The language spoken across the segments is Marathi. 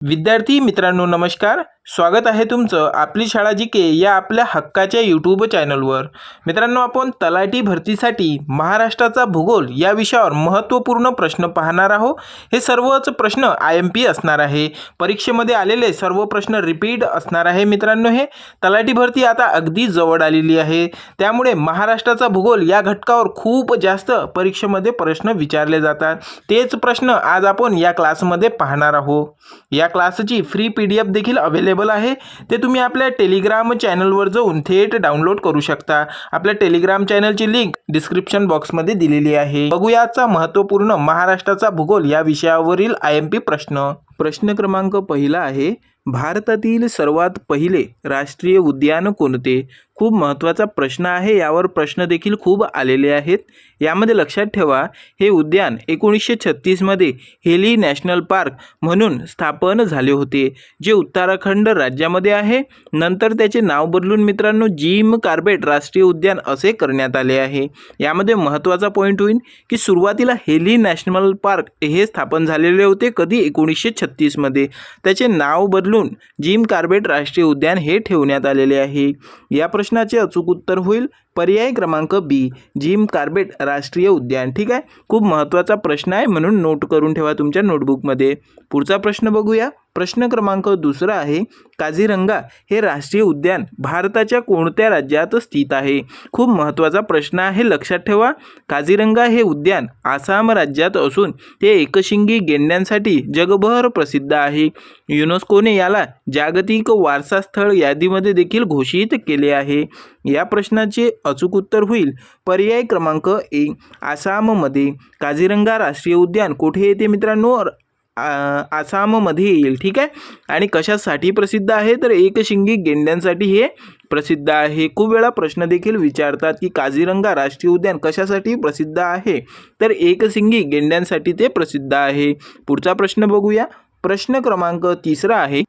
विद्यार्थी मित्रांनो नमस्कार. स्वागत आहे तुमचं आपली शाळा जीके या आपल्या हक्काच्या यूट्यूब चॅनलवर. मित्रांनो, आपण तलाठी भरतीसाठी महाराष्ट्राचा भूगोल या विषयावर महत्त्वपूर्ण प्रश्न पाहणार आहोत. हे सर्वच प्रश्न IMP असणार आहे. परीक्षेमध्ये आलेले सर्व प्रश्न रिपीट असणार आहे. मित्रांनो, हे तलाठी भरती आता अगदी जवळ आलेली आहे. त्यामुळे महाराष्ट्राचा भूगोल या घटकावर खूप जास्त परीक्षेमध्ये प्रश्न विचारले जातात. तेच प्रश्न आज आपण या क्लासमध्ये पाहणार आहोत. या क्लासची फ्री PDF देखील अवेलेबल आहे. ते तुम्ही आपल्या टेलिग्राम चॅनलवर जाऊन थेट डाउनलोड करू शकता. आपल्या टेलिग्राम चॅनलची लिंक डिस्क्रिप्शन बॉक्समध्ये दिलेली आहे. बघूया आजचा महत्त्वपूर्ण महाराष्ट्राचा भूगोल या विषयावरील IMP प्रश्न. प्रश्न क्रमांक पहिला आहे, भारतातील सर्वात पहिले राष्ट्रीय उद्यान कोणते? खूप महत्त्वाचा प्रश्न आहे. यावर प्रश्न देखील खूप आलेले आहेत. यामध्ये लक्षात ठेवा, हे उद्यान 1936 मध्ये हेली नॅशनल पार्क म्हणून स्थापन झाले होते, जे उत्तराखंड राज्यामध्ये आहे. नंतर त्याचे नाव बदलून मित्रांनो जिम कॉर्बेट राष्ट्रीय उद्यान असे करण्यात आले आहे. यामध्ये महत्त्वाचा पॉईंट होईल की सुरुवातीला हेली नॅशनल पार्क हे स्थापन झालेले होते. कधी? 1936 मध्ये. त्याचे नाव बदलून जिम कॉर्बेट राष्ट्रीय उद्यान हे ठेवण्यात आलेले आहे. या प्रश्नाचे अचूक उत्तर होईल पर्याय क्रमांक बी, जिम कॉर्बेट राष्ट्रीय उद्यान. ठीक आहे, खूप महत्त्वाचा प्रश्न आहे म्हणून नोट करून ठेवा तुमच्या नोटबुकमध्ये. पुढचा प्रश्न बघूया. प्रश्न क्रमांक दुसरा आहे, काझीरंगा हे राष्ट्रीय उद्यान भारताच्या कोणत्या राज्यात स्थित आहे? खूप महत्त्वाचा प्रश्न आहे. लक्षात ठेवा, काझीरंगा हे उद्यान आसाम राज्यात असून ते एकशिंगी गेंड्यांसाठी जगभर प्रसिद्ध आहे. युनेस्कोने याला जागतिक वारसा स्थळ यादीमध्ये देखील घोषित केले आहे. या प्रश्नाचे अचूक उत्तर होईल पर्याय क्रमांक ए, आसाममध्ये. काझीरंगा राष्ट्रीय उद्यान कुठे येते मित्रांनो? आसाममध्ये येईल. ठीक आहे, आणि कशासाठी प्रसिद्ध आहे? तर एकशिंगी गेंड्यांसाठी हे प्रसिद्ध आहे. खूप वेळा प्रश्न देखील विचारतात की काझीरंगा राष्ट्रीय उद्यान कशासाठी प्रसिद्ध आहे? तर एकशिंगी गेंड्यांसाठी ते प्रसिद्ध आहे. पुढचा प्रश्न बघूया. प्रश्न क्रमांक तिसरा आहे,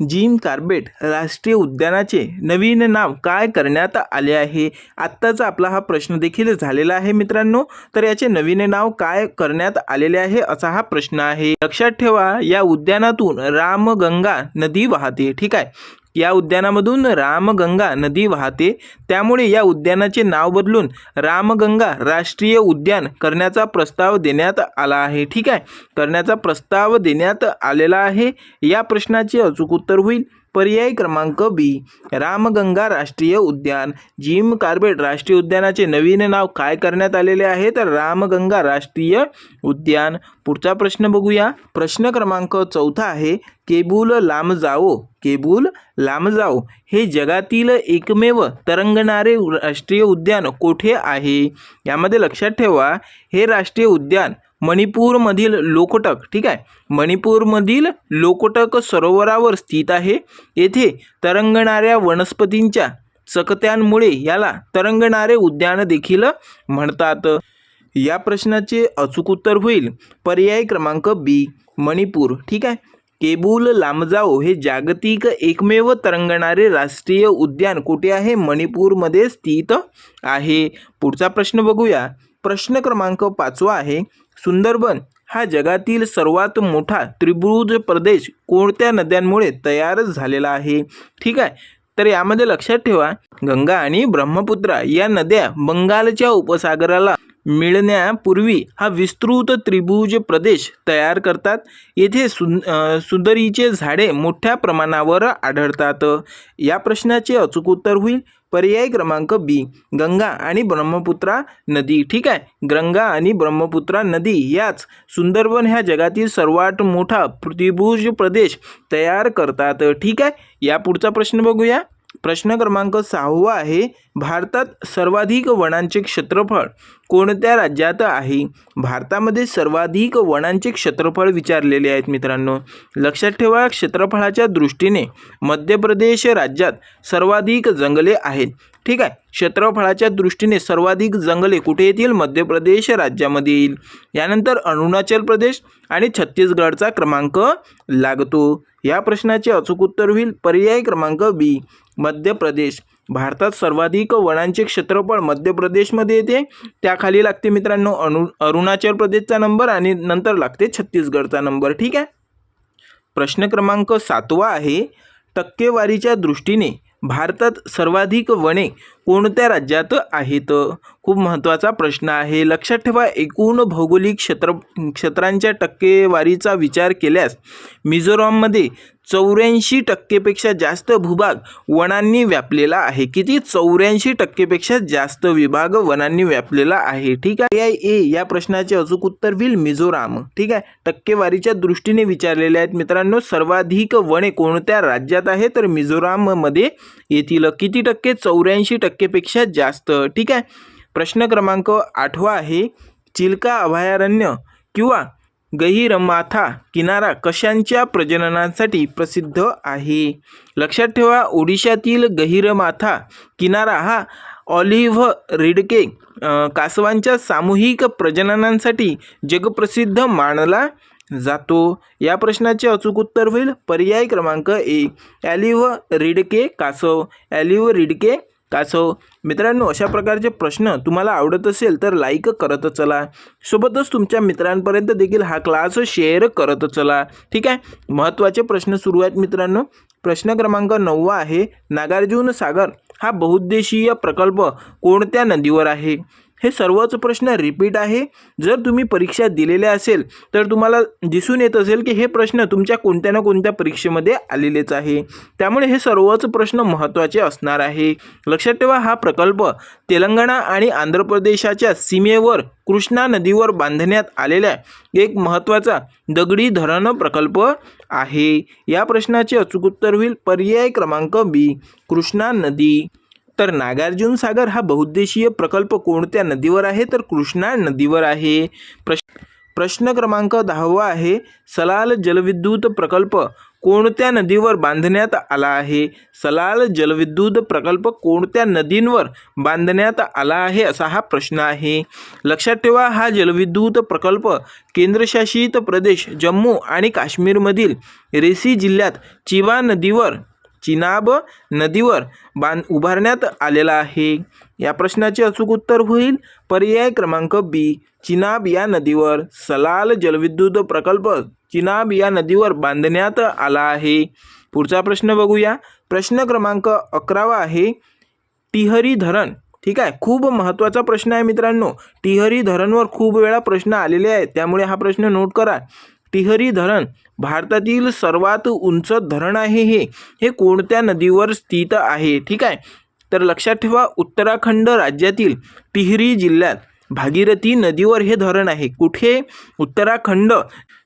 जिम कॉर्बेट राष्ट्रीय उद्यानाचे नवीन नाव काय करण्यात आले आहे? आत्ताचा आपला हा प्रश्न देखील झालेला आहे मित्रांनो. तर याचे नवीन नाव काय करण्यात आलेले आहे असा हा प्रश्न आहे. लक्षात ठेवा, या उद्यानातून रामगंगा नदी वाहते. ठीक आहे, या उद्यानामधून रामगंगा नदी वाहते. त्यामुळे या उद्यानाचे नाव बदलून रामगंगा राष्ट्रीय उद्यान करण्याचा प्रस्ताव देण्यात आला आहे. ठीक आहे, करण्याचा प्रस्ताव देण्यात आलेला आहे. या प्रश्नाचे अचूक उत्तर होईल पर्याय क्रमांक बी, रामगंगा राष्ट्रीय उद्यान. जिम कॉर्बेट राष्ट्रीय उद्यानाचे नवीन नाव काय करण्यात आलेले आहे? तर रामगंगा राष्ट्रीय उद्यान. पुढचा प्रश्न बघूया. प्रश्न क्रमांक चौथा आहे, केबुल लामजाओ. केबुल लामजाओ हे जगातील एकमेव तरंगणारे राष्ट्रीय उद्यान कोठे आहे? यामध्ये लक्षात ठेवा, हे राष्ट्रीय उद्यान मणिपूरमधील लोकटक, ठीक आहे, मणिपूरमधील लोकटक सरोवरावर स्थित आहे. येथे तरंगणाऱ्या वनस्पतींच्या चकत्यांमुळे याला तरंगणारे उद्यान देखील म्हणतात. या प्रश्नाचे अचूक उत्तर होईल पर्याय क्रमांक बी, मणिपूर. ठीक आहे, केबुल लामजाओ हे जागतिक एकमेव तरंगणारे राष्ट्रीय उद्यान कुठे आहे? मणिपूरमध्ये स्थित आहे. पुढचा प्रश्न बघूया. प्रश्न क्रमांक 5 आहे, सुंदरबन हा जगातील सर्वात मोठा त्रिभुज प्रदेश कोणत्या नद्यांमुळे तयार झालेला आहे? ठीक आहे, तर यामध्ये लक्षात ठेवा, गंगा आणि ब्रह्मपुत्रा या नद्या बंगालच्या उपसागराला मिळण्यापूर्वी हा विस्तृत त्रिभुज प्रदेश तयार करतात. येथे सुंदरीचे झाडे मोठ्या प्रमाणावर आढळतात. या प्रश्नाचे अचूक उत्तर होईल पर्याय क्रमांक बी, गंगा आणि ब्रह्मपुत्रा नदी. ठीक आहे, गंगा आणि ब्रह्मपुत्रा नदी याच सुंदरबन ह्या जगातील सर्वात मोठा त्रिभुज प्रदेश तयार करतात. ठीक आहे, या पुढचा प्रश्न बघूया. प्रश्न क्रमांक 6 आहे, भारतात सर्वाधिक वनांचे क्षेत्रफळ कोणत्या राज्यात आहे? भारतामध्ये सर्वाधिक वनांचे क्षेत्रफळ विचारलेले आहेत मित्रांनो. लक्षात ठेवा, क्षेत्रफळाच्या दृष्टीने मध्य प्रदेश राज्यात सर्वाधिक जंगले आहेत. ठीक आहे, क्षेत्रफळाच्या दृष्टीने सर्वाधिक जंगले कुठे येतील? मध्य प्रदेश राज्यामध्ये येईल. यानंतर अरुणाचल प्रदेश आणि छत्तीसगडचा क्रमांक लागतो. या प्रश्नाचे अचूक उत्तर होईल पर्याय क्रमांक बी, मध्य प्रदेश. भारतात सर्वाधिक वनांचे क्षेत्रफळ मध्य प्रदेशमध्ये येते. त्याखाली लागते मित्रांनो अरुणाचल प्रदेशचा नंबर आणि नंतर लागते छत्तीसगडचा नंबर. ठीक आहे, प्रश्न क्रमांक 7 आहे, टक्केवारीच्या दृष्टीने भारतात सर्वाधिक वने कोणत्या राज्यात आहेत? खूप महत्त्वाचा प्रश्न आहे. लक्षात ठेवा, एकूण भौगोलिक क्षेत्रांच्या टक्केवारीचा विचार केल्यास मिझोराममध्ये 84% जास्त भूभाग वनांनी व्यापलेला आहे. किती? 84% जास्त विभाग वनांनी व्यापलेला आहे. ठीक आहे. ए या प्रश्नाचे अचूक उत्तर होईल मिझोराम. ठीक आहे. टक्केवारीच्या दृष्टीने विचारलेले आहेत मित्रांनो. सर्वाधिक वने कोणत्या राज्यात आहे? तर मिझोराममध्ये येतील. किती टक्के? 84%पेक्षा जास्त. ठीक आहे. प्रश्न क्रमांक 8 आहे, चिल्का अभयारण्य किंवा गहिरमाथा किनारा कशांच्या प्रजननासाठी प्रसिद्ध आहे? लक्षात ठेवा, ओडिशातील गहिरमाथा किनारा हा ऑलिव्ह रिडके कासवांच्या सामूहिक प्रजननासाठी जगप्रसिद्ध मानला जातो. या प्रश्नाचे अचूक उत्तर होईल पर्याय क्रमांक ए, ऑलिव्ह रिडके कासव. ऑलिव्ह रिडके कासव. मित्रांनो, अशा प्रकारचे प्रश्न तुम्हाला आवडत असेल तर लाईक करत चला. सोबतच तुमच्या मित्रांपर्यंत देखील हा क्लास शेअर करत चला. ठीक आहे. महत्त्वाचे प्रश्न सुरू आहेत मित्रांनो. प्रश्न क्रमांक 9 आहे, नागार्जुन सागर हा बहुउद्देशीय प्रकल्प कोणत्या नदीवर आहे? हे सर्वच प्रश्न रिपीट आहे. जर तुम्ही परीक्षा दिलेल्या असेल तर तुम्हाला दिसून येत असेल की हे प्रश्न तुमच्या कोणत्या ना कोणत्या परीक्षेमध्ये आलेलेच आहे. त्यामुळे हे सर्वच प्रश्न महत्त्वाचे असणार आहे. लक्षात ठेवा, हा प्रकल्प तेलंगणा आणि आंध्र प्रदेशाच्या सीमेवर कृष्णा नदीवर बांधण्यात आलेला एक महत्त्वाचा दगडी धरण प्रकल्प आहे. या प्रश्नाचे अचूक उत्तर होईल पर्याय क्रमांक बी, कृष्णा नदी. तर नागार्जुन सागर हा बहुउद्देशीय प्रकल्प कोणत्या नदीवर आहे? तर कृष्णा नदीवर आहे. प्रश्न क्रमांक 10 आहे, सलाल जलविद्युत प्रकल्प कोणत्या नदीवर बांधण्यात आला आहे? सलाल जलविद्युत प्रकल्प कोणत्या नदींवर बांधण्यात आला आहे असा हा प्रश्न आहे. लक्षात ठेवा, हा जलविद्युत प्रकल्प केंद्रशासित प्रदेश जम्मू आणि काश्मीरमधील रेसी जिल्ह्यात चिनाब नदीवर उभारण्यात आलेला आहे. या प्रश्नाचे अचूक उत्तर होईल पर्याय क्रमांक बी, चिनाब या नदीवर. सलाल जलविद्युत प्रकल्प चिनाब या नदीवर बांधण्यात आला आहे. पुढचा प्रश्न बघूया. प्रश्न क्रमांक 11 आहे, टिहरी धरण. ठीक आहे. खूप महत्त्वाचा प्रश्न आहे मित्रांनो. टिहरी धरणवर खूप वेळा प्रश्न आलेले आहेत, त्यामुळे हा प्रश्न नोट करा. टिहरी धरण भारतातील सर्वात उंच धरण आहे. हे कोणत्या नदीवर स्थित आहे? ठीक आहे. तर लक्षात ठेवा, उत्तराखंड राज्यातील टिहरी जिल्ह्यात भागीरथी नदीवर हे धरण आहे. कुठे? उत्तराखंड.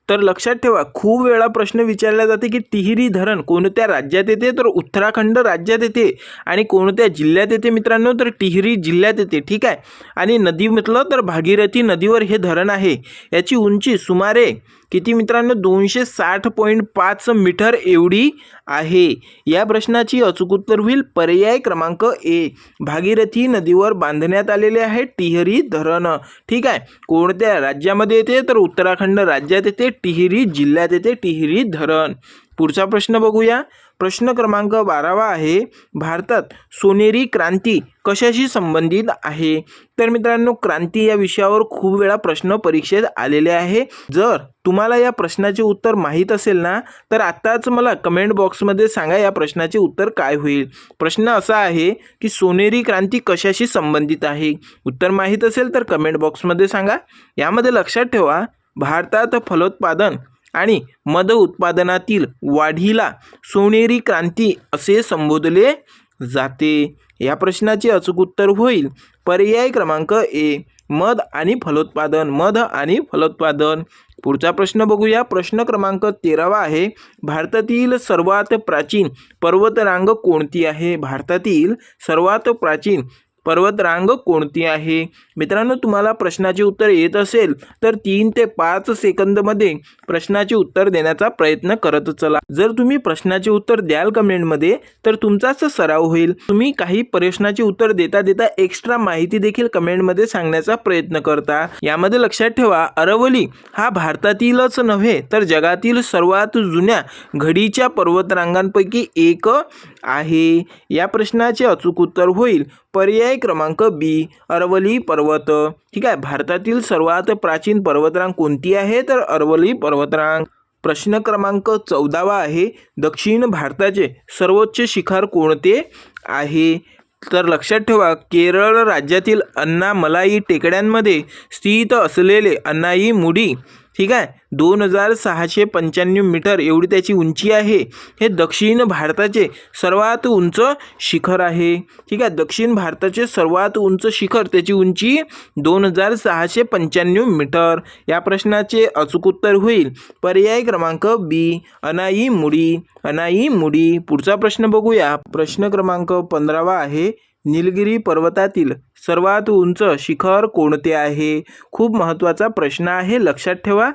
तर लक्षात ठेवा, खूप वेळा प्रश्न विचारला जाते की टिहरी धरण कोणत्या राज्यात येते? तर उत्तराखंड राज्यात येते. आणि कोणत्या जिल्ह्यात येते मित्रांनो? तर टिहरी जिल्ह्यात येते. ठीक आहे. आणि नदी म्हटलं तर भागीरथी नदीवर हे धरण आहे. याची उंची सुमारे किती मित्रांनो? 260.5 मीटर एवढी आहे. या प्रश्नाची अचूक उत्तर होईल पर्याय क्रमांक ए, भागीरथी नदीवर बांधण्यात आलेले आहे टिहरी धरण. ठीक आहे. कोणत्या राज्यामध्ये येते? तर उत्तराखंड राज्यात येते, टिहरी जिल्ह्यात येते टिहरी धरण. पुढचा प्रश्न बघूया. प्रश्न क्रमांक 12 आहे, भारतात सोनेरी क्रांती कशाशी संबंधित आहे? तर मित्रांनो, क्रांती या विषयावर खूप वेळा प्रश्न परीक्षेत आलेले आहे. जर तुम्हाला या प्रश्नाचे उत्तर माहीत असेल ना, तर आत्ताच मला कमेंट बॉक्समध्ये सांगा या प्रश्नाचे उत्तर काय होईल. प्रश्न असा आहे की सोनेरी क्रांती कशाशी संबंधित आहे? उत्तर माहीत असेल तर कमेंट बॉक्समध्ये सांगा. यामध्ये लक्षात ठेवा, भारतात फलोत्पादन आणि मध उत्पादनातील वाढीला सोनेरी क्रांती असे संबोधले जाते. या प्रश्नाचे अचूक उत्तर होईल पर्याय क्रमांक ए, मध आणि फलोत्पादन. मध आणि फलोत्पादन. पुढचा प्रश्न बघूया. प्रश्न क्रमांक 13 आहे, भारतातील सर्वात प्राचीन पर्वतरांग कोणती आहे? भारतातील सर्वात प्राचीन पर्वतरांग कोणती आहे? मित्रांनो, तुम्हाला प्रश्नाचे उत्तर येत असेल तर 3 ते 5 सेकंदमध्ये प्रश्नाचे उत्तर देण्याचा प्रयत्न करत चला. जर तुम्ही प्रश्नाचे उत्तर द्याल कमेंटमध्ये तर तुमचाच सराव होईल. तुम्ही काही प्रश्नाचे उत्तर देता देता एक्स्ट्रा माहिती देखील कमेंटमध्ये सांगण्याचा प्रयत्न करता. यामध्ये लक्षात ठेवा, अरवली हा भारतातीलच नव्हे तर जगातील सर्वात जुन्या घडीच्या पर्वतरांगांपैकी एक आहे. या प्रश्नाचे अचूक उत्तर होईल पर्याय क्रमांक बी, अरवली पर्वत. ठीक आहे. भारतातील सर्वात प्राचीन पर्वतरांग कोणती आहे? तर अरवली पर्वतरांग. प्रश्न क्रमांक 14 आहे, दक्षिण भारताचे सर्वोच्च शिखर कोणते आहे? तर लक्षात ठेवा, केरळ राज्यातील अन्नामलाई टेकड्यांमध्ये स्थित असलेले अन्नाईमुडी, ठीक आहे, 2695 मीटर एवढी त्याची उंची आहे. हे दक्षिण भारताचे सर्वात उंच शिखर आहे. ठीक आहे, दक्षिण भारताचे सर्वात उंच शिखर, त्याची उंची 2695 मीटर. या प्रश्नाचे अचूक उत्तर होईल पर्याय क्रमांक बी, अनाईमुडी. अनाईमुडी. पुढचा प्रश्न बघूया. प्रश्न क्रमांक 15 आहे, निलगिरी पर्वतातील सर्वात उंच शिखर कोणते आहे? खूप महत्त्वाचा प्रश्न आहे, लक्षात ठेवा.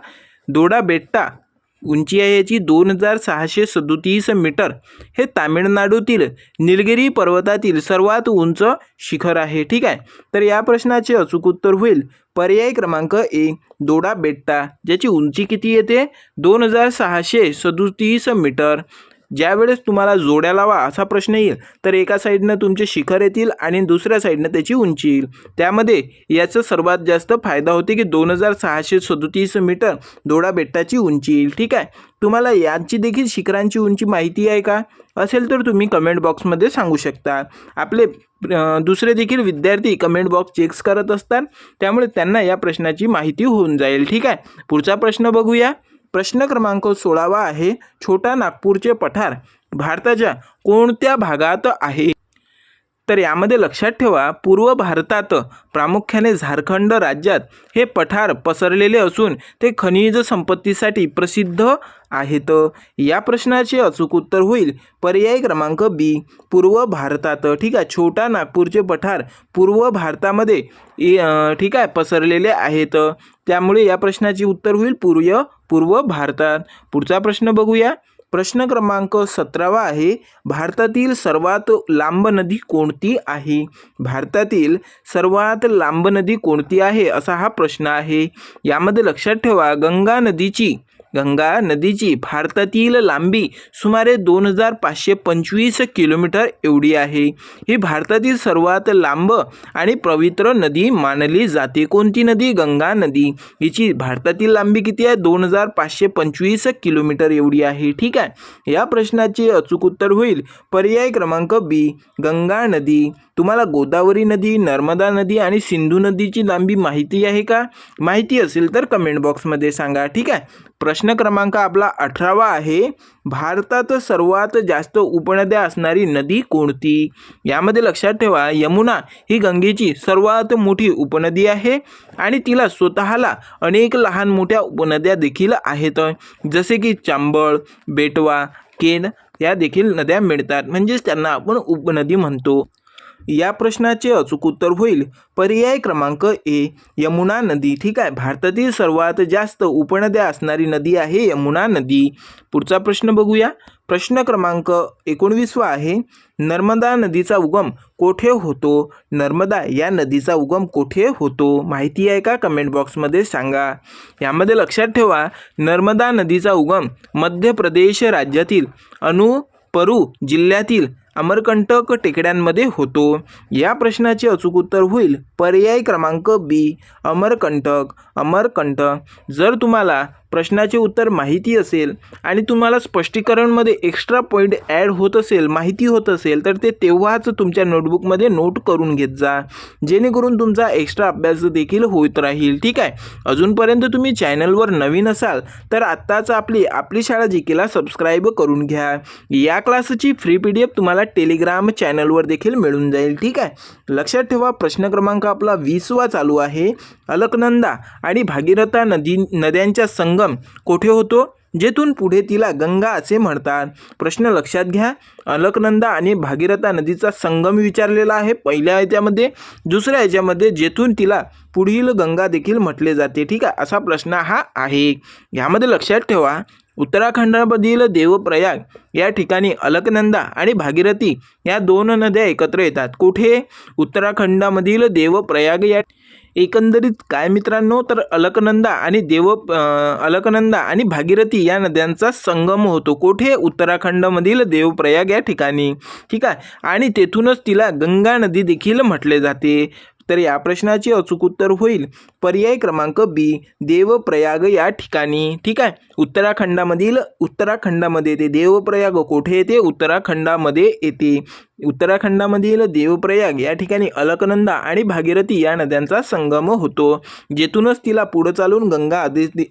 दोडा बेट्टा, उंची आहे याची 2637 मीटर. हे तामिळनाडूतील निलगिरी पर्वतातील सर्वात उंच शिखर आहे. ठीक आहे, तर या प्रश्नाचे अचूक उत्तर होईल पर्याय क्रमांक ए, दोडा बेट्टा, ज्याची उंची किती येते? 2637 मीटर. ज्यावेळेस तुम्हाला जोड्या लावा असा प्रश्न येईल तर एका साईडनं तुमचे शिखर येतील आणि दुसऱ्या साईडनं त्याची उंची येईल. त्यामध्ये याचा सर्वात जास्त फायदा होते की 2637 मीटर दोडा बेट्टाची उंची येईल. ठीक आहे, तुम्हाला यांची देखील शिखरांची उंची माहिती आहे का? असेल तर तुम्ही कमेंट बॉक्समध्ये सांगू शकता. आपले दुसरे देखील विद्यार्थी कमेंट बॉक्स चेक्स करत असतात, त्यामुळे त्यांना या प्रश्नाची माहिती होऊन जाईल. ठीक आहे, पुढचा प्रश्न बघूया. प्रश्न क्रमांक 16 आहे, छोटा नागपूरचे पठार भारताच्या कोणत्या भागात आहे? तर यामध्ये लक्षात ठेवा, पूर्व भारतात प्रामुख्याने झारखंड राज्यात हे पठार पसरलेले असून ते खनिज संपत्तीसाठी प्रसिद्ध आहेत. या प्रश्नाचे अचूक उत्तर होईल पर्याय क्रमांक बी, पूर्व भारतात. ठीक आहे, छोटा नागपूरचे पठार पूर्व भारतामध्ये ठीक आहे पसरलेले आहेत, त्यामुळे या प्रश्नाचे उत्तर होईल पूर्व भारतात. पुढचा प्रश्न बघूया. प्रश्न क्रमांक 17 आहे, भारतातील सर्वात लांब नदी कोणती आहे? भारतातील सर्वात लांब नदी कोणती आहे असा हा प्रश्न आहे. यामध्ये लक्षात ठेवा, गंगा नदीची भारतातील लांबी सुमारे 2525 किलोमीटर एवढी आहे. ही भारतातील सर्वात लांब आणि पवित्र नदी मानली जाते. कोणती नदी? गंगा नदी. हिची भारतातील लांबी किती आहे? 2525 किलोमीटर एवढी आहे. ठीक आहे, या प्रश्नाचे अचूक उत्तर होईल पर्याय क्रमांक बी, गंगा नदी. तुम्हाला गोदावरी नदी, नर्मदा नदी आणि सिंधू नदीची लांबी माहिती आहे का? माहिती असेल तर कमेंट बॉक्समध्ये सांगा. ठीक आहे, प्रश्न क्रमांक आपला 18 आहे, भारतात सर्वात जास्त उपनद्या असणारी नदी कोणती? यामध्ये लक्षात ठेवा, यमुना ही गंगेची सर्वात मोठी उपनदी आहे आणि तिला स्वतःला अनेक लहान मोठ्या उपनद्या देखील आहेत, जसे की चांबळ, बेटवा, केन या देखील नद्या मिळतात, म्हणजेच त्यांना आपण उपनदी म्हणतो. या प्रश्नाचे अचूक उत्तर होईल पर्याय क्रमांक ए, यमुना नदी. ठीक आहे, भारतातील सर्वात जास्त उपनद्या असणारी नदी आहे यमुना नदी. पुढचा प्रश्न बघूया. प्रश्न क्रमांक 19 आहे, नर्मदा नदीचा उगम कोठे होतो? नर्मदा या नदीचा उगम कोठे होतो? माहिती आहे का? कमेंट बॉक्समध्ये सांगा. यामध्ये लक्षात ठेवा, नर्मदा नदीचा उगम मध्य प्रदेश राज्यातील अनुपरू जिल्ह्यातील अमरकंटक टेकड्यांमध्ये होतो. या प्रश्नाचे अचूक उत्तर होईल पर्याय क्रमांक बी, अमरकंटक. जर तुम्हाला प्रश्नाचे उत्तर माहिती असेल आणि तुम्हाला स्पष्टीकरणमध्ये एक्स्ट्रा पॉईंट ॲड होत असेल, माहिती होत असेल, तर ते तेव्हाच तुमच्या नोटबुकमध्ये नोट करून घेत जा, जेणेकरून तुमचा एक्स्ट्रा अभ्यास देखील होत राहील. ठीक आहे, अजूनपर्यंत तुम्ही चॅनलवर नवीन असाल तर आत्ताच आपली शाळा जीकेला सबस्क्राईब करून घ्या. या क्लासची फ्री PDF तुम्हाला टेलिग्राम चॅनलवर देखील मिळून जाईल. ठीक आहे, लक्षात ठेवा, प्रश्न क्रमांक आपला 20 चालू आहे, अलकनंदा आणि भागीरथा नद्यांचा संगम कोठे होतो? जेथून पुढे तिला गंगा असे म्हणतात. प्रश्न लक्षात घ्या, अलकनंदा आणि भागीरथा नदीचा संगम विचारलेला आहे पहिल्या याच्यामध्ये. दुसऱ्या याच्यामध्ये जेथून तिला पुढील गंगा देखील म्हटले जाते. ठीक आहे, असा प्रश्न हा आहे. यामध्ये लक्षात ठेवा, उत्तराखंडामधील देवप्रयाग या ठिकाणी अलकनंदा आणि भागीरथी या दोन नद्या एकत्र येतात. कुठे? उत्तराखंडामधील देवप्रयाग या एकंदरीत काय मित्रांनो, तर अलकनंदा आणि भागीरथी या नद्यांचा संगम होतो. कुठे? उत्तराखंडमधील देवप्रयाग या ठिकाणी. ठीक आहे, आणि तेथूनच तिला गंगा नदी देखील म्हटले जाते. तर या प्रश्नाचे अचूक उत्तर होईल पर्याय क्रमांक बी, देवप्रयाग या ठिकाणी. ठीक आहे, उत्तराखंडामध्ये येते. देवप्रयाग कुठे येते? उत्तराखंडामध्ये येते. उत्तराखंडामधील देवप्रयाग या ठिकाणी अलकनंदा आणि भागीरथी या नद्यांचा संगम होतो, जेथूनच तिला पुढे चालून गंगा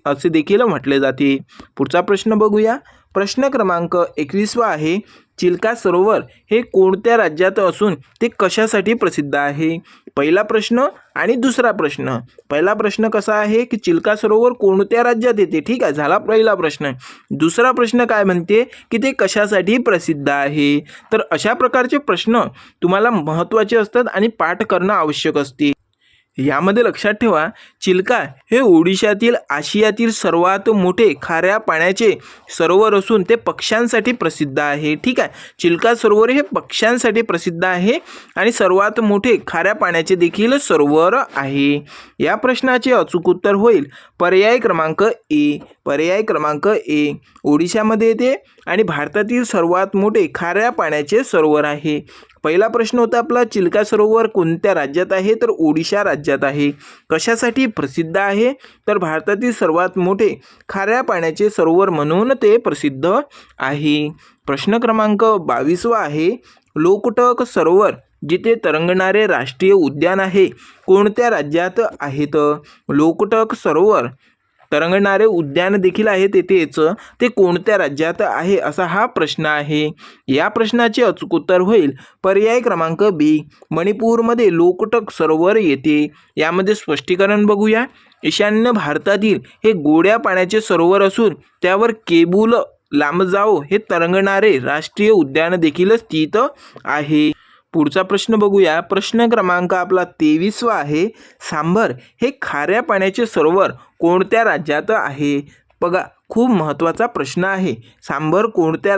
असे देखील म्हटले जाते. पुढचा प्रश्न बघूया. प्रश्न क्रमांक 21 आहे, चिल्का सरोवर हे कोणत्या राज्यात असून ते कशासाठी प्रसिद्ध आहे? पहिला प्रश्न आणि दुसरा प्रश्न. पहिला प्रश्न कसा आहे की चिल्का सरोवर कोणत्या राज्यात येते? ठीक आहे, झाला पहिला प्रश्न. दुसरा प्रश्न काय म्हणते की ते कशासाठी प्रसिद्ध आहे? तर अशा प्रकारचे प्रश्न तुम्हाला महत्त्वाचे असतात आणि पाठ करणं आवश्यक असते. यामध्ये लक्षात ठेवा, चिल्का हे ओडिशातील आशियातील सर्वात मोठे खाऱ्या पाण्याचे सरोवर असून ते पक्ष्यांसाठी प्रसिद्ध आहे. ठीक आहे, चिल्का सरोवर हे पक्ष्यांसाठी प्रसिद्ध आहे आणि सर्वात मोठे खाऱ्या पाण्याचे देखील सरोवर आहे. या प्रश्नाचे अचूक उत्तर होईल पर्याय क्रमांक ए. पर्याय क्रमांक ए ओडिशामध्ये येते आणि भारतातील सर्वात मोठे खाऱ्या पाण्याचे सरोवर आहे. पहिला प्रश्न होता आपला, चिल्का सरोवर कोणत्या राज्यात आहे? तर ओडिशा राज्यात आहे. कशासाठी प्रसिद्ध आहे? तर भारतातील सर्वात मोठे खाऱ्या पाण्याचे सरोवर म्हणून ते प्रसिद्ध आहे. प्रश्न क्रमांक 22 आहे, लोकटक सरोवर जिथे तरंगणारे राष्ट्रीय उद्यान आहे कोणत्या राज्यात आहेत? लोकटक सरोवर तरंगणारे उद्यान देखील आहे तेथेच, ते कोणत्या राज्यात आहे असा हा प्रश्न आहे. या प्रश्नाचे अचूक उत्तर होईल पर्याय क्रमांक बी, मणिपूरमध्ये लोकटक सरोवर येते. यामध्ये स्पष्टीकरण बघूया. ईशान्य भारतातील हे गोड्या पाण्याचे सरोवर असून त्यावर केबुल लामजाओ हे तरंगणारे राष्ट्रीय उद्यान देखील स्थित आहे. पुढचा प्रश्न बघूया. प्रश्न क्रमांक आपला 23 आहे, सांभर हे खाऱ्या पाण्याचे सरोवर कोणत्या राज्यात आहे? बघा, खूप महत्त्वाचा प्रश्न आहे. सांभर कोणत्या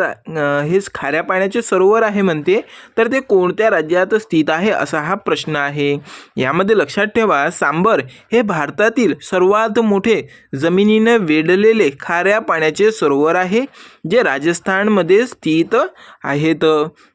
हे खाऱ्या पाण्याचे सरोवर आहे म्हणते, तर ते कोणत्या राज्यात स्थित आहे असा हा प्रश्न आहे. यामध्ये लक्षात ठेवा, सांभर हे भारतातील सर्वात मोठे जमिनीने वेढलेले खाऱ्या पाण्याचे सरोवर आहे, जे राजस्थानमध्ये स्थित आहेत.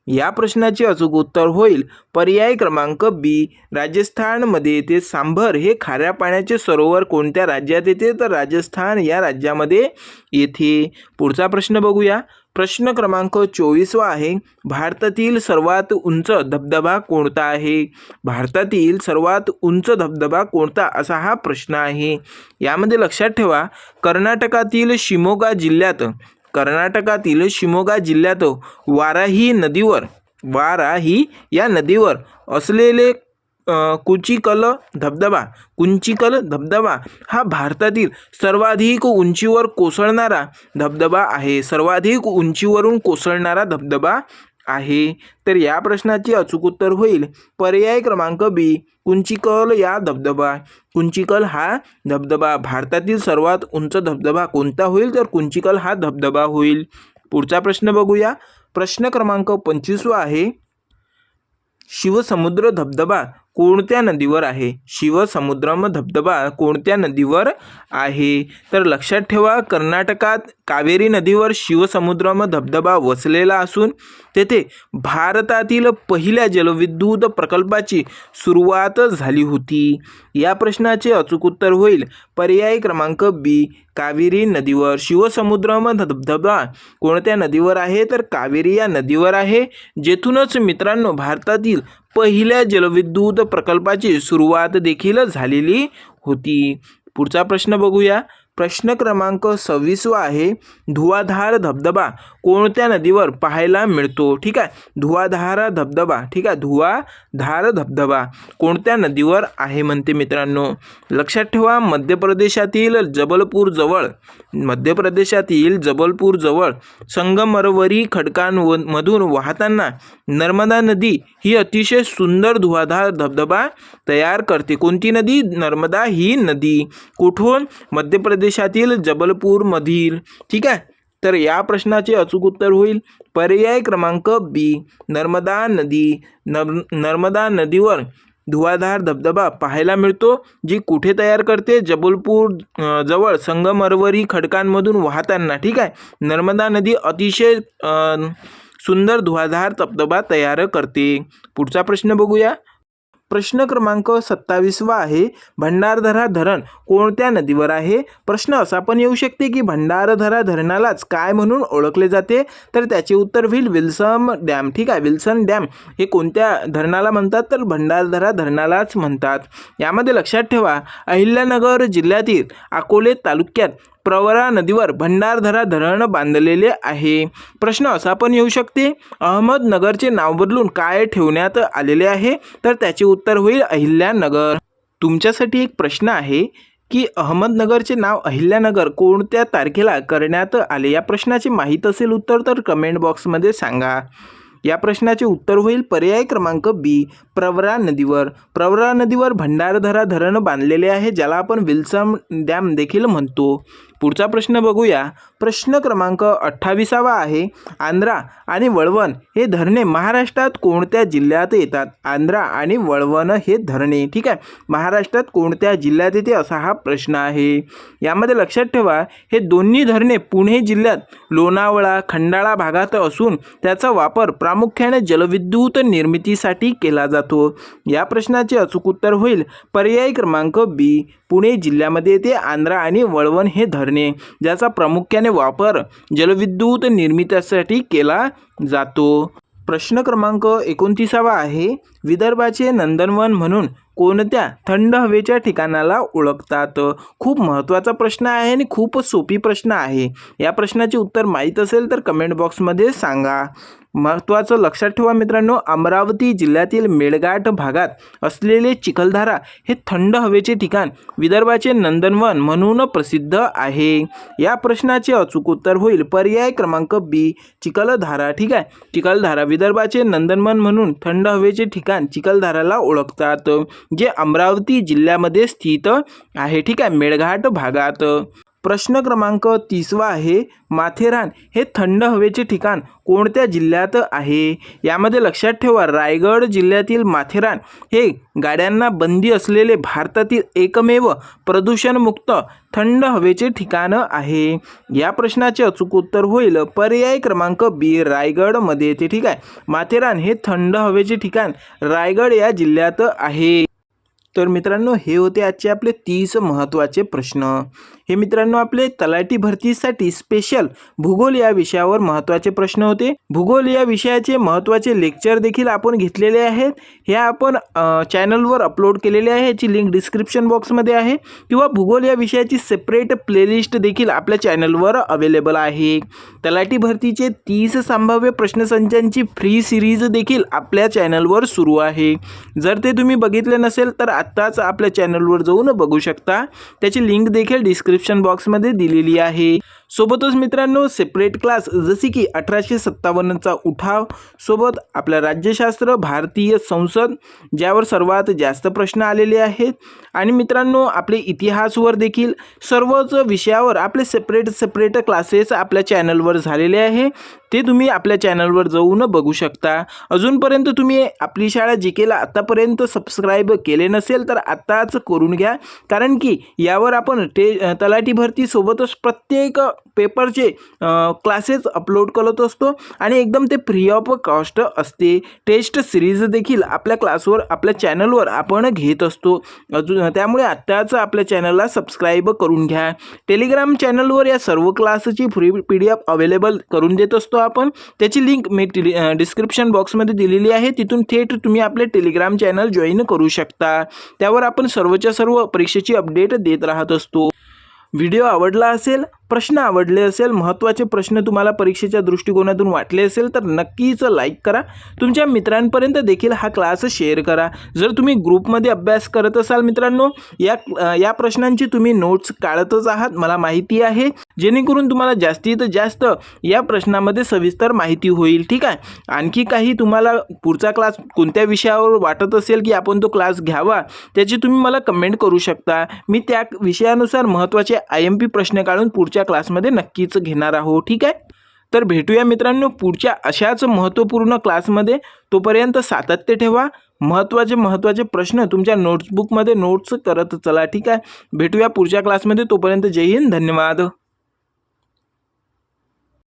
या प्रश्नाचे अचूक उत्तर होईल पर्याय क्रमांक बी, राजस्थानमध्ये येते. सांभर हे खाऱ्या पाण्याचे सरोवर कोणत्या राज्यात येते? तर राजस्थान या राज्यामध्ये येथे. पुढचा प्रश्न बघूया. प्रश्न क्रमांक 24 आहे, भारतातील सर्वात उंच धबधबा कोणता आहे? भारतातील सर्वात उंच धबधबा कोणता असा हा प्रश्न आहे. यामध्ये लक्षात ठेवा, कर्नाटकातील शिमोगा जिल्ह्यात वाराही या नदीवर असलेले कुंचिकल धबधबा हा भारतातील सर्वाधिक उंचीवर कोसळणारा धबधबा आहे. सर्वाधिक उंचीवरून कोसळणारा धबधबा आहे. तर या प्रश्नाचे अचूक उत्तर होईल पर्याय क्रमांक बी, कुंचिकल या धबधबा. कुंचिकल हा धबधबा भारतातील सर्वात उंच धबधबा कोणता होईल? तर कुंचिकल हा धबधबा होईल. पुढचा प्रश्न बघूया. प्रश्न क्रमांक 25 आहे, शिवसमुद्र धबधबा कोणत्या नदीवर आहे? शिवसमुद्रम धबधबा कोणत्या नदीवर आहे? तर लक्षात ठेवा, कर्नाटकात कावेरी नदीवर शिवसमुद्रम धबधबा वसलेला असून तेथे भारतातील पहिल्या जलविद्युत प्रकल्पाची सुरुवात झाली होती. या प्रश्नाचे अचूक उत्तर होईल पर्याय क्रमांक बी, कावेरी नदीवर. शिवसमुद्रम धबधबा कोणत्या नदीवर आहे? तर कावेरी या नदीवर आहे, जेथूनच मित्रांनो भारतातील पहिल्या जलविद्युत प्रकल्पाची सुरुवात देखील झालेली होती. पुढचा प्रश्न बघूया. प्रश्न क्रमांक 26 आहे, धुवाधार धबधबा कोणत्या नदीवर पाहायला मिळतो? ठीक आहे, धुवाधार धबधबा. ठीक आहे, धुवाधार धबधबा कोणत्या नदीवर आहे म्हणते मित्रांनो? लक्षात ठेवा, मध्य प्रदेशातील जबलपूर जवळ संगमरवरी खडकांमधून वाहताना नर्मदा नदी ही अतिशय सुंदर धुवाधार धबधबा तयार करते. कोणती नदी? नर्मदा ही नदी. कुठून? मध्य प्रदेशातील जबलपूरमधील. ठीक आहे, तर या प्रश्नाचे अचूक उत्तर होईल पर्याय क्रमांक बी, नर्मदा नदी. नर्मदा नदीवर धुवाधार धबधबा पाहायला मिळतो, जी कुठे तयार करते? जबलपूर जवळ संगमरवरी खडकांमधून वाहताना. ठीक आहे, नर्मदा नदी अतिशय सुंदर धुवाधार धबधबा तयार करते. पुढचा प्रश्न बघूया. प्रश्न क्रमांक 27 आहे, भंडारदरा धरण कोणत्या नदीवर आहे? प्रश्न असा पण येऊ शकते की भंडारदरा धरणालाच काय म्हणून ओळखले जाते? तर त्याचे उत्तर होईल विल्सन डॅम. ठीक आहे, विल्सन डॅम हे कोणत्या धरणाला म्हणतात? तर भंडारदरा धरणालाच म्हणतात. यामध्ये लक्षात ठेवा, अहिल्यानगर जिल्ह्यातील अकोले तालुक्यात प्रवरा नदीवर भंडारदरा धरण बांधलेले आहे. प्रश्न असा पण येऊ शकते, अहमदनगरचे नाव बदलून काय ठेवण्यात आलेले आहे? तर त्याचे उत्तर होईल अहिल्यानगर. तुमच्यासाठी एक प्रश्न आहे की अहमदनगरचे नाव अहिल्यानगर कोणत्या तारखेला करण्यात आले? या प्रश्नाचे माहीत असेल उत्तर तर कमेंट बॉक्समध्ये सांगा. या प्रश्नाचे उत्तर होईल पर्याय क्रमांक बी, प्रवरा नदीवर. प्रवरा नदीवर भंडारदरा धरण बांधलेले आहे, ज्याला आपण विल्सन डॅम देखील म्हणतो. पुढचा प्रश्न बघूया. प्रश्न क्रमांक 28 आहे, आंध्रा आणि वळवण हे धरणे महाराष्ट्रात कोणत्या जिल्ह्यात येतात? आंध्रा आणि वळवण हे धरणे, ठीक आहे, महाराष्ट्रात कोणत्या जिल्ह्यात येते असा हा प्रश्न आहे. यामध्ये लक्षात ठेवा, हे दोन्ही धरणे पुणे जिल्ह्यात लोणावळा खंडाळा भागात असून त्याचा वापर प्रामुख्याने जलविद्युत निर्मितीसाठी केला जातो. या प्रश्नाचे अचूक उत्तर होईल पर्याय क्रमांक बी, पुणे जिल्ह्यामध्ये येते आंध्रा आणि वळवण हे धरणे, ज्याचा प्रामुख्याने वापर जलविद्युत निर्मितीसाठी केला जातो. प्रश्न क्रमांक 29 आहे, विदर्भाचे नंदनवन म्हणून कोणत्या थंड हवेच्या ठिकाणाला ओळखतात? खूप महत्त्वाचा प्रश्न आहे आणि खूप सोपी प्रश्न आहे. या प्रश्नाचे उत्तर माहीत असेल तर कमेंट बॉक्समध्ये सांगा. महत्त्वाचं लक्षात ठेवा मित्रांनो, अमरावती जिल्ह्यातील मेळघाट भागात असलेले चिखलदरा हे थंड हवेचे ठिकाण विदर्भाचे नंदनवन म्हणून प्रसिद्ध आहे. या प्रश्नाचे अचूक उत्तर होईल पर्याय क्रमांक बी, चिखलदरा. ठीक आहे, चिखलदरा विदर्भाचे नंदनवन म्हणून थंड हवेचे ठिकाण चिखलदराला ओळखतात, जे अमरावती जिल्ह्यामध्ये स्थित आहे. ठीक आहे, मेळघाट भागात. प्रश्न क्रमांक 30 आहे, माथेरान हे थंड हवेचे ठिकाण कोणत्या जिल्ह्यात आहे? यामध्ये लक्षात ठेवा, रायगड जिल्ह्यातील माथेरान हे गाड्यांना बंदी असलेले भारतातील एकमेव प्रदूषणमुक्त थंड हवेचे ठिकाण आहे. या प्रश्नाचे अचूक उत्तर होईल पर्याय क्रमांक बी, रायगडमध्ये येते. ठीक आहे, माथेरान हे थंड हवेचे ठिकाण रायगड या जिल्ह्यात आहे. तर मित्रांनो, हे होते आजचे आपले 30 महत्त्वाचे प्रश्न. हे मित्रांनो आपले तलाठी भरतीसाठी स्पेशल भूगोल या विषयावर महत्त्वाचे प्रश्न होते. भूगोल या विषयाचे महत्त्वाचे लेक्चर देखील आपण घेतलेले आहेत. हे आपण चॅनलवर अपलोड केलेले आहे, याची लिंक डिस्क्रिप्शन बॉक्समध्ये आहे, किंवा भूगोल या विषयाची सेपरेट प्लेलिस्ट देखील आपल्या चॅनलवर अवेलेबल आहे. तलाठी भरतीचे 30 संभाव्य प्रश्नसंचांची फ्री सिरीज देखील आपल्या चॅनलवर सुरू आहे. जर ते तुम्ही बघितले नसेल तर आत्ताच आपल्या चॅनलवर जाऊन बघू शकता. त्याची लिंक देखील डिस्क्रिप्शन बॉक्समध्ये दिलेली आहे. सोबतच मित्रांनो, सेपरेट क्लास जसे की 1857चा उठाव, सोबत आपलं राज्यशास्त्र, भारतीय संसद ज्यावर सर्वात जास्त प्रश्न आलेले आहेत, आणि मित्रांनो आपले इतिहासवर देखील सर्वच विषयावर आपले सेपरेट क्लासेस आपल्या चॅनलवर झालेले आहे. ते तुम्ही आपल्या चॅनलवर जाऊन बघू शकता. अजूनपर्यंत तुम्ही आपली शाळा जीकेला आतापर्यंत सबस्क्राईब केले नसेल तर आत्ताच करून घ्या, कारण की यावर आपण तलाठी भरती सोबतच प्रत्येक पेपरचे क्लासेस अपलोड करत असतो, आणि एकदम ते फ्री ऑफ कॉस्ट असते. टेस्ट सिरीज देखील आपल्या क्लासवर आपल्या चॅनलवर आपण घेत असतो. त्यामुळे आत्ताच आपल्या चॅनलला सबस्क्राईब करून घ्या. टेलिग्राम चॅनलवर या सर्व क्लासची फ्री PDF अवेलेबल करून देत असतो आपण. त्याची लिंक मी डिस्क्रिप्शन बॉक्समध्ये दिलेली आहे. तिथून थेट तुम्ही आपले टेलिग्राम चॅनल जॉईन करू शकता. त्यावर आपण सर्वच्या सर्व परीक्षेची अपडेट देत राहत असतो. व्हिडिओ आवडला असेल, प्रश्न आवडले असेल, महत्त्वाचे प्रश्न तुम्हाला परीक्षेच्या दृष्टिकोनातून वाटले असेल तर नक्कीच लाईक करा. तुमच्या मित्रांपर्यंत देखील हा क्लास शेअर करा. जर तुम्ही ग्रुपमध्ये अभ्यास करत असाल मित्रांनो, या प्रश्नांची तुम्ही नोट्स काढतच आहात, मला माहिती आहे, जेणेकरून तुम्हाला जास्तीत जास्त या प्रश्नामध्ये सविस्तर माहिती होईल. ठीक आहे, आणखी काही तुम्हाला पुढचा क्लास कोणत्या विषयावर वाटत असेल की आपण तो क्लास घ्यावा, त्याची तुम्ही मला कमेंट करू शकता. मी त्या विषयानुसार महत्त्वाचे IMP प्रश्न काढून पुढच्या क्लासमध्ये नक्कीच घेणार आहोत. ठीक आहे, तर भेटूया मित्रांनो पुढच्या अशाच महत्त्वपूर्ण क्लासमध्ये. तोपर्यंत सातत्य ठेवा. महत्त्वाचे प्रश्न तुमच्या नोट्सबुकमध्ये नोट्स करत चला. ठीक आहे, भेटूया पुढच्या क्लासमध्ये. तोपर्यंत जय हिंद, धन्यवाद.